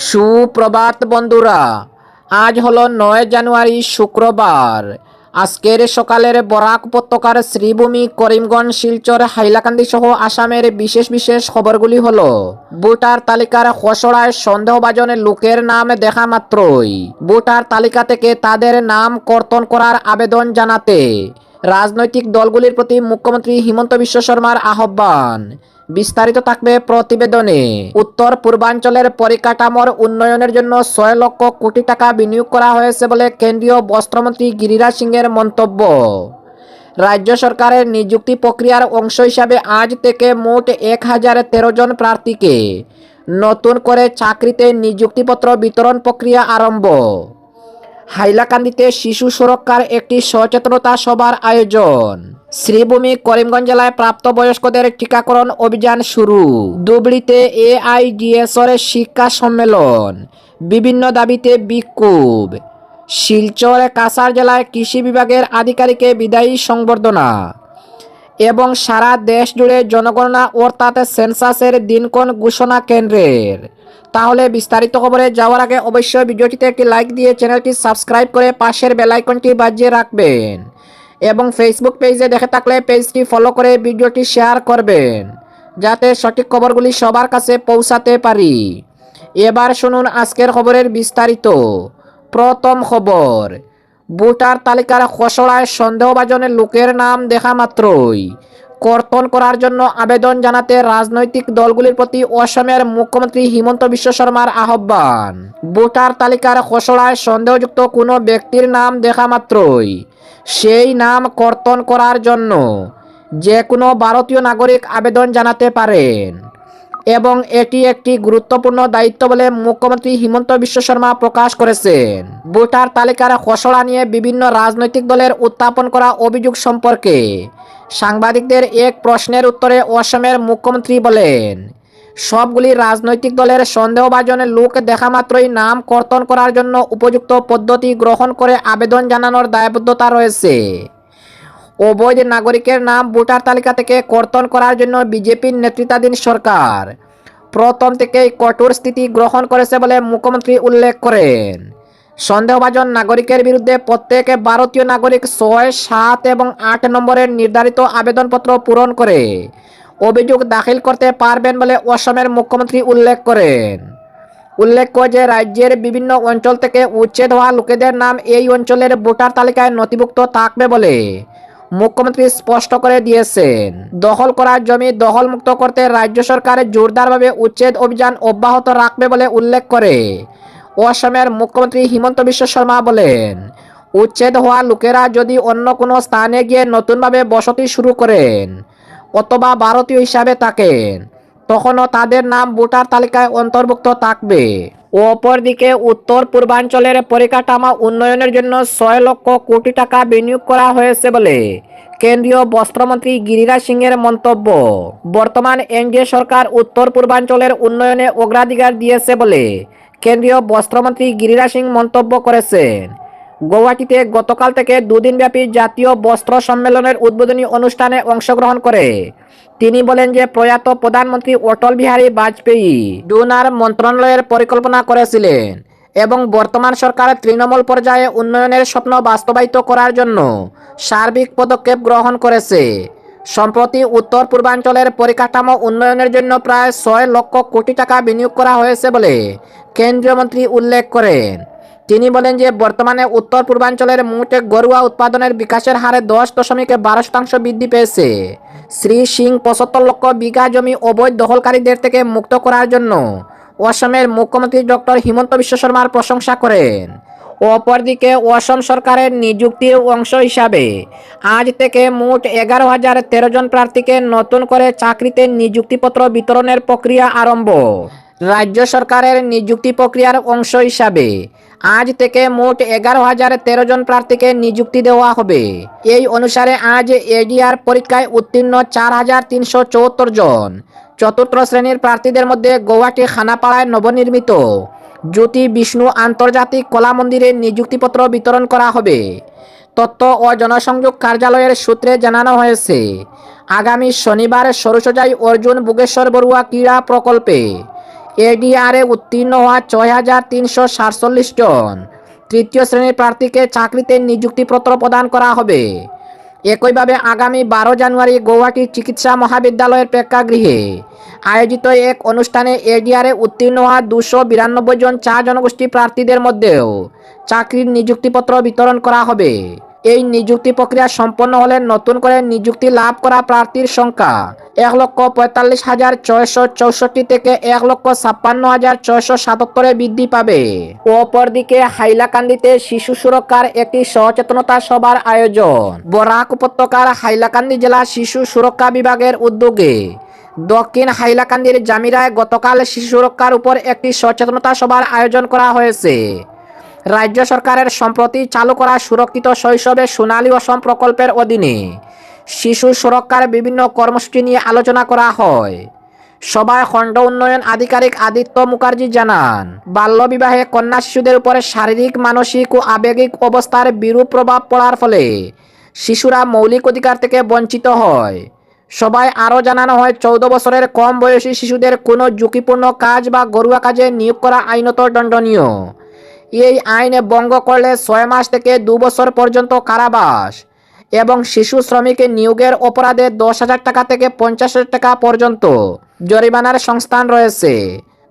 সুপ্রভাত বন্ধুরা, আজ হলো 9 জানুয়ারি শুক্রবার। আজকের সকালের বরাক উপত্যকার শ্রীভূমি, করিমগঞ্জ, শিলচর, হাইলাকান্দি সহ আসামের বিশেষ বিশেষ খবরগুলি হলো: ভোটার তালিকার খসড়ায় সন্দেহভাজন লোকের নাম দেখা মাত্রই ভোটার তালিকা থেকে তাদের নাম কর্তন করার আবেদন জানাতে রাজনৈতিক দলগুলির প্রতি মুখ্যমন্ত্রী হিমন্ত বিশ্ব শর্মার আহ্বান। বিস্তারিত থাকবে প্রতিবেদনে। উত্তর পূর্বাঞ্চলের পরিকাঠামোর উন্নয়নের জন্য 6 লক্ষ কোটি টাকা বিনিয়োগ করা হয়েছে বলে কেন্দ্রীয় বস্ত্রমন্ত্রী গিরিরাজ সিংয়ের মন্তব্য। রাজ্য সরকারের নিযুক্তি প্রক্রিয়ার অংশ হিসাবে আজ থেকে মোট 1013 জন প্রার্থীকে নতুন করে চাকরিতে নিযুক্তিপত্র বিতরণ প্রক্রিয়া আরম্ভ। হাইলাকান্দিতে শিশু সুরক্ষার একটি সচেতনতা সভার আয়োজন। শ্রীভূমি, করিমগঞ্জ জেলায় প্রাপ্তবয়স্কদের টিকাকরণ অভিযান শুরু। ধুবড়ীতে AIDSর শিক্ষা সম্মেলন, বিভিন্ন দাবিতে বিক্ষোভ। শিলচর, কাছাড় জেলায় কৃষি বিভাগের আধিকারিকের বিদায়ী সংবর্ধনা। এবং সারা দেশ জুড়ে জনগণনা অর্থাৎ সেন্সাসের দিনক্ষণ ঘোষণা কেন্দ্রের। তাহলে বিস্তারিত খবরে যাওয়ার আগে অবশ্যই ভিডিওটিতে একটি লাইক দিয়ে চ্যানেলটি সাবস্ক্রাইব করে পাশের বেল আইকনটি বাজিয়ে রাখবেন এবং ফেসবুক পেজে দেখে থাকলে পেজটি ফলো করে ভিডিওটি শেয়ার করবেন, যাতে সঠিক খবরগুলি সবার কাছে পৌঁছাতে পারি। এবার শুনুন আজকের খবরের বিস্তারিত। প্রথম খবর, ভোটার তালিকার খসড়ায় সন্দেহভাজন লোকের নাম দেখা মাত্রই কর্তন করার জন্য আবেদন জানাতে রাজনৈতিক দলগুলির প্রতি অসমের মুখ্যমন্ত্রী হিমন্ত বিশ্ব শর্মার আহ্বান। ভোটার তালিকার খসড়ায় সন্দেহযুক্ত কোনো ব্যক্তির নাম দেখা মাত্রই সেই নাম কর্তন করার জন্য যে কোনো ভারতীয় নাগরিক আবেদন জানাতে পারেন এবং এটি একটি গুরুত্বপূর্ণ দায়িত্ব বলে মুখ্যমন্ত্রী হিমন্ত বিশ্ব শর্মা প্রকাশ করেছেন। ভোটার তালিকার খসড়া নিয়ে বিভিন্ন রাজনৈতিক দলের উত্থাপন করা অভিযোগ সম্পর্কে সাংবাদিকদের এক প্রশ্নের উত্তরে অসমের মুখ্যমন্ত্রী বলেন, সবগুলি রাজনৈতিক দলের সন্দেহভাজন লোক দেখা মাত্রই নাম কর্তন করার জন্য উপযুক্ত পদ্ধতি গ্রহণ করে আবেদন জানানোর দায়বদ্ধতা রয়েছে। অবৈধ নাগরিকের নাম ভোটার তালিকা থেকে কর্তন করার জন্য বিজেপির নেতৃত্বাধীন সরকার প্রথম থেকেই কঠোর স্থিতি গ্রহণ করেছে বলে মুখ্যমন্ত্রী উল্লেখ করেন। সন্দেহভাজন নাগরিকের বিরুদ্ধে প্রত্যেক ভারতীয় নাগরিক 6, 7 এবং 8 নম্বরের নির্ধারিত আবেদনপত্র পূরণ করে অভিযোগ দাখিল করতে পারবেন বলে অসমের মুখ্যমন্ত্রী উল্লেখ করেন। উল্লেখ্য যে রাজ্যের বিভিন্ন অঞ্চল থেকে উচ্ছেদ হওয়া লোকেদের নাম এই অঞ্চলের ভোটার তালিকায় নথিভুক্ত থাকবে বলে মুখ্যমন্ত্রী স্পষ্ট করে দিয়েছেন। দখল করা জমি দখলমুক্ত করতে রাজ্য সরকার জোরদারভাবে উচ্ছেদ অভিযান অব্যাহত রাখবে বলে উল্লেখ করে অসমের মুখ্যমন্ত্রী হিমন্ত বিশ্ব শর্মা বলেন, উচ্ছেদ হওয়া লোকেরা যদি অন্য কোনো স্থানে গিয়ে নতুনভাবে বসতি শুরু করেন অথবা ভারতীয় হিসাবে থাকেন, তখনও তাদের নাম ভোটার তালিকায় অন্তর্ভুক্ত থাকবে। অপরদিকে উত্তর পূর্বাঞ্চলের পরিকাঠামো উন্নয়নের জন্য 6 লক্ষ কোটি টাকা বিনিয়োগ করা হয়েছে বলে কেন্দ্রীয় বস্ত্রমন্ত্রী গিরিরাজ সিংয়ের মন্তব্য। বর্তমান এনডিএ সরকার উত্তর পূর্বাঞ্চলের উন্নয়নে অগ্রাধিকার দিয়েছে বলে কেন্দ্রীয় বস্ত্রমন্ত্রী গিরিরাজ সিং মন্তব্য করেছেন। গৌহাটিতে গতকাল থেকে 2 দিনব্যাপী জাতীয় বস্ত্র সম্মেলনের উদ্বোধনী অনুষ্ঠানে অংশগ্রহণ করে তিনি বলেন যে প্রয়াত প্রধানমন্ত্রী অটল বিহারী বাজপেয়ী ডোনার মন্ত্রণালয়ের পরিকল্পনা করেছিলেন এবং বর্তমান সরকার তৃণমূল পর্যায়ে উন্নয়নের স্বপ্ন বাস্তবায়িত করার জন্য সার্বিক পদক্ষেপ গ্রহণ করেছে। সম্প্রতি উত্তর পূর্বাঞ্চলের পরিকাঠামো উন্নয়নের জন্য প্রায় 6 লক্ষ কোটি টাকা বিনিয়োগ করা হয়েছে বলে কেন্দ্রীয় মন্ত্রী উল্লেখ করেন। তিনি বলেন যে বর্তমানে উত্তর পূর্বাঞ্চলের মোট গরুয়া উৎপাদনের বিকাশের হারে 10.12% বৃদ্ধি পেয়েছে। শ্রী সিং 75 লক্ষ বিঘা জমি অবৈধ দখলকারীদের থেকে মুক্ত করার জন্য অসমের মুখ্যমন্ত্রী ডক্টর হিমন্ত বিশ্ব শর্মার প্রশংসা করেন। অপরদিকে অসম সরকারের নিযুক্তির অংশ হিসাবে আজ থেকে মোট 11,013 জন প্রার্থীকে নতুন করে চাকরিতে নিযুক্তিপত্র বিতরণের প্রক্রিয়া আরম্ভ। রাজ্য সরকারের নিযুক্তি প্রক্রিয়ার অংশ হিসাবে আজ থেকে মোট 11,013 জন প্রার্থীকে নিযুক্তি দেওয়া হবে। এই অনুসারে আজ এডিআর পরীক্ষায় উত্তীর্ণ 4,374 জন চতুর্থ শ্রেণীর প্রার্থীদের মধ্যে গৌহাটি খানাপাড়ায় নবনির্মিত জ্যোতি বিষ্ণু আন্তর্জাতিক কলা মন্দিরে নিযুক্তিপত্র বিতরণ করা হবে। তথ্য ও জনসংযোগ কার্যালয়ের সূত্রে জানানো হয়েছে, আগামী শনিবার সরুসজাই অর্জুন বুগেশ্বর বড়ুয়া ক্রীড়া প্রকল্পে এডিআরে উত্তীর্ণ হওয়া ৬,৩৪৭ জন তৃতীয় শ্রেণীর প্রার্থীকে চাকরিতে নিযুক্তিপত্র প্রদান করা হবে। একইভাবে আগামী ১২ জানুয়ারি গৌহাটি চিকিৎসা মহাবিদ্যালয়ের প্রেক্ষাগৃহে আয়োজিত এক অনুষ্ঠানে এডিআরে উত্তীর্ণ হওয়া ২৯২ জন জনগোষ্ঠী প্রার্থীদের মধ্যেও চাকরির নিযুক্তিপত্র বিতরণ করা হবে। এই নিযুক্তি প্রক্রিয়া সম্পন্ন হলে নতুন করে নিযুক্তি লাভ করা প্রার্থীর সংখ্যা ১,৪৫,৬৬৪ থেকে ১,৫৬,৬৭৭ বৃদ্ধি পাবে। অপরদিকে হাইলাকান্দিতে শিশু সুরক্ষার একটি সচেতনতা সভার আয়োজন। বরাক উপত্যকার হাইলাকান্দি জেলা শিশু সুরক্ষা বিভাগের উদ্যোগে দক্ষিণ হাইলাকান্দির জামিরায় গতকাল শিশু সুরক্ষার উপর একটি সচেতনতা সভার আয়োজন করা হয়েছে। রাজ্য সরকারের সম্প্রতি চালু করা সুরক্ষিত শৈশবে সোনালী অসম প্রকল্পের অধীনে শিশু সুরক্ষার বিভিন্ন কর্মসূচি নিয়ে আলোচনা করা হয়। সভায় খণ্ড উন্নয়ন আধিকারিক আদিত্য মুখার্জি জানান, বাল্যবিবাহে কন্যা শিশুদের উপরে শারীরিক, মানসিক ও আবেগিক অবস্থার বিরূপ প্রভাব পড়ার ফলে শিশুরা মৌলিক অধিকার থেকে বঞ্চিত হয়। সভায় আরও জানানো হয়, 14 বছরের কম বয়সী শিশুদের কোনো ঝুঁকিপূর্ণ কাজ বা ঘরোয়া কাজে নিয়োগ করা আইনত দণ্ডনীয়। এই আইনে ভঙ্গ করলে 6 মাস থেকে 2 বছর পর্যন্ত কারাবাস এবং শিশু শ্রমিক নিয়োগের অপরাধে 10,000 টাকা থেকে 50,000 টাকা পর্যন্ত জরিমানার সংস্থান রয়েছে।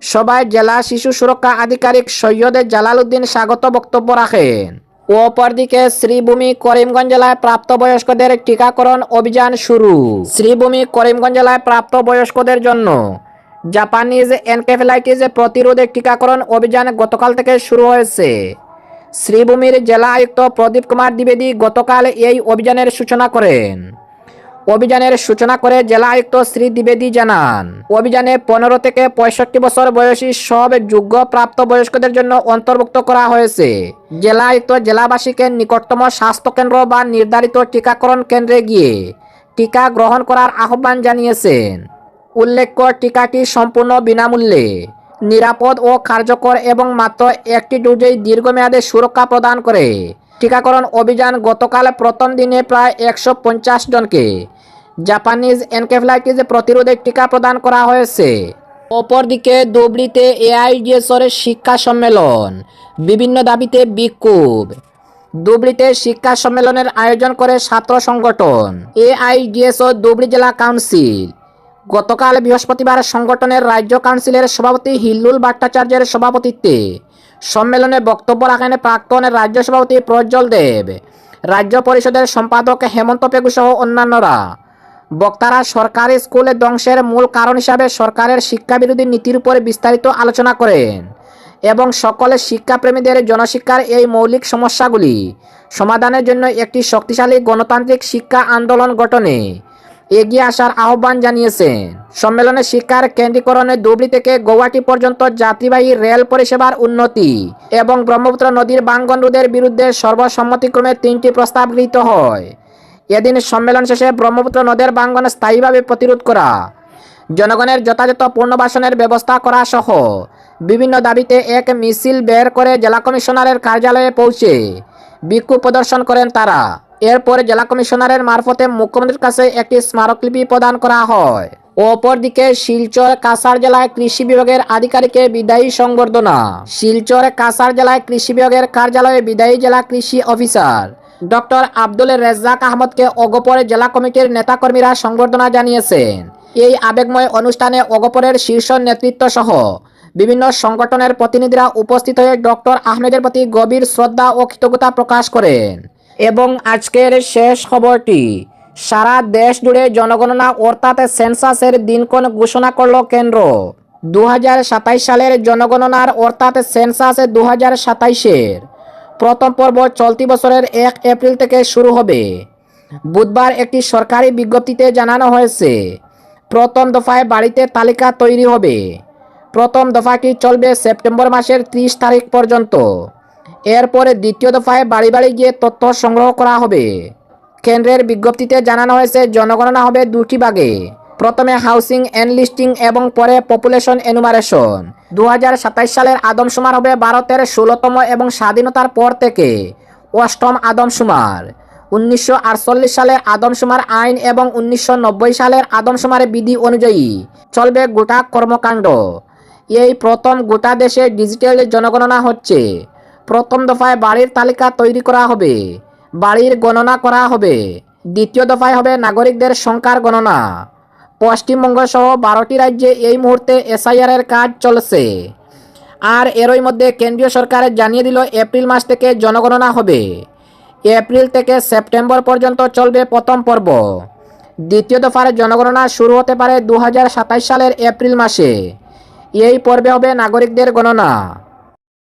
সভায় জেলা শিশু সুরক্ষা আধিকারিক সৈয়দ জালাল উদ্দিন স্বাগত বক্তব্য রাখেন। অপরদিকে শ্রীভূমি করিমগঞ্জ জেলায় প্রাপ্তবয়স্কদের টিকাকরণ অভিযান শুরু। শ্রীভূমি করিমগঞ্জ জেলায় প্রাপ্তবয়স্কদের জন্য জাপানিজ এনকেফেলাইটিস প্রতিরোধে টিকাকরণ অভিযান গতকাল থেকে শুরু হয়েছে। শ্রীভূমির জেলা আয়ুক্ত প্রদীপ কুমার দ্বিবেদী গতকাল এই অভিযানের সূচনা করেন। অভিযানের সূচনা করে জেলা আয়ুক্ত শ্রী দ্বিবেদী জানান, অভিযানে 15 থেকে 65 বছর বয়সী সব যোগ্য প্রাপ্তবয়স্কদের জন্য অন্তর্ভুক্ত করা হয়েছে। জেলা আয়ুক্ত জেলাবাসীকে নিকটতম স্বাস্থ্যকেন্দ্র বা নির্ধারিত টিকাকরণ কেন্দ্রে গিয়ে টিকা গ্রহণ করার আহ্বান জানিয়েছেন। উল্লেখ্য, টিকাটি সম্পূর্ণ বিনামূল্যে, নিরাপদ ও কার্যকর এবং মাত্র একটি ডোজেই দীর্ঘমেয়াদে সুরক্ষা প্রদান করে। টিকাকরণ অভিযান গতকাল প্রথম দিনে প্রায় 150 জনকে জাপানিজ এনকেফেলাইটিস প্রতিরোধে টিকা প্রদান করা হয়েছে। অপরদিকে ধুবড়ীতে এআইডিএসর শিক্ষা সম্মেলন, বিভিন্ন দাবিতে বিক্ষোভ। ধুবড়ীতে শিক্ষা সম্মেলনের আয়োজন করে ছাত্র সংগঠন এআইডিএসও ধুবড়ী জেলা কাউন্সিল। গতকাল বৃহস্পতিবার সংগঠনের রাজ্য কাউন্সিলের সভাপতি হিল্লুল ভট্টাচার্যের সভাপতিত্বে সম্মেলনে বক্তব্য রাখেন প্রাক্তন রাজ্য সভাপতি প্রজ্জ্বল দেব, রাজ্য পরিষদের সম্পাদক হেমন্ত পেগু সহ অন্যান্যরা। বক্তারা সরকারি স্কুলে ধ্বংসের মূল কারণ হিসাবে সরকারের শিক্ষাবিরোধী নীতির উপর বিস্তারিত আলোচনা করেন এবং সকল শিক্ষাপ্রেমীদের জনশিক্ষার এই মৌলিক সমস্যাগুলি সমাধানের জন্য একটি শক্তিশালী গণতান্ত্রিক শিক্ষা আন্দোলন গঠনে এগিয়ে আসার আহ্বান জানিয়েছেন। সম্মেলনে শিক্ষার কেন্দ্রীকরণে ধুবড়ী থেকে গৌহাটি পর্যন্ত যাত্রীবাহী রেল পরিষেবার উন্নতি এবং ব্রহ্মপুত্র নদীর ভাঙ্গন রোধের বিরুদ্ধে সর্বসম্মতিক্রমে 3টি প্রস্তাব গৃহীত হয়। এদিন সম্মেলন শেষে ব্রহ্মপুত্র নদের ভাঙ্গন স্থায়ীভাবে প্রতিরোধ করা, জনগণের যথাযথ পুনর্বাসনের ব্যবস্থা করা সহ বিভিন্ন দাবিতে এক মিছিল বের করে জেলা কমিশনারের কার্যালয়ে পৌঁছে বিক্ষোভ প্রদর্শন করেন তারা। এরপরে জেলা কমিশনারের মারফতে মুখ্যমন্ত্রীর কাছে একটি স্মারকলিপি প্রদান করা হয়। অপরদিকে শিলচর কাছাড় জেলায় কৃষি বিভাগের আধিকারিকের বিদায়ী সংবর্ধনা। শিলচর কাছাড় জেলায় কৃষি বিভাগের কার্যালয়ে বিদায়ী জেলা কৃষি অফিসার ডক্টর আব্দুল রেজ্জাক আহমদকে অগপরে জেলা কমিটির নেতাকর্মীরা সংবর্ধনা জানিয়েছেন। এই আবেগময় অনুষ্ঠানে অগপরের শীর্ষ নেতৃত্ব সহ বিভিন্ন সংগঠনের প্রতিনিধিরা উপস্থিত হয়ে ডক্টর আহমেদের প্রতি গভীর শ্রদ্ধা ও কৃতজ্ঞতা প্রকাশ করেন। এবং আজকের শেষ খবরটি, সারা দেশ জুড়ে জনগণনা অর্থাৎ সেন্সাসের দিনক্ষণ ঘোষণা করল কেন্দ্র। 2027 সালের জনগণনার অর্থাৎ সেন্সাস 2027-এর প্রথম পর্ব চলতি বছরের 1 এপ্রিল থেকে শুরু হবে। বুধবার একটি সরকারি বিজ্ঞপ্তিতে জানানো হয়েছে, প্রথম দফায় বাড়িতে তালিকা তৈরি হবে। প্রথম দফাটি চলবে সেপ্টেম্বর মাসের 30 তারিখ পর্যন্ত। এরপরে দ্বিতীয় দফায় বাড়ি বাড়ি গিয়ে তথ্য সংগ্রহ করা হবে। কেন্দ্রের বিজ্ঞপ্তিতে জানানো হয়েছে, জনগণনা হবে 2টি ভাগে। প্রথমে হাউসিং এনলিস্টিং এবং পরে পপুলেশন এনুমারেশন। 2027 সালের আদমশুমার হবে ভারতের 16তম এবং স্বাধীনতার পর থেকে 8ম আদমশুমার। 1948 সালের আদমশুমার আইন এবং 1990 সালের আদমশুমার বিধি অনুযায়ী চলবে গোটা কর্মকাণ্ড। এই প্রথম গোটা দেশে ডিজিটাল জনগণনা হচ্ছে। প্রথম দফায় বাড়ির তালিকা তৈরি করা হবে, বাড়ির গণনা করা হবে। দ্বিতীয় দফায় হবে নাগরিকদের সংখ্যার গণনা। পশ্চিমবঙ্গ সহ 12টি রাজ্যে এই মুহূর্তে এসআইআর এর কাজ চলছে। আর এরই মধ্যে কেন্দ্রীয় সরকার জানিয়ে দিল এপ্রিল মাস থেকে জনগণনা হবে। এপ্রিল থেকে সেপ্টেম্বর পর্যন্ত চলবে প্রথম পর্ব। দ্বিতীয় দফার জনগণনা শুরু হতে পারে 2027 সালের এপ্রিল মাসে। এই পর্বে হবে নাগরিকদের গণনা।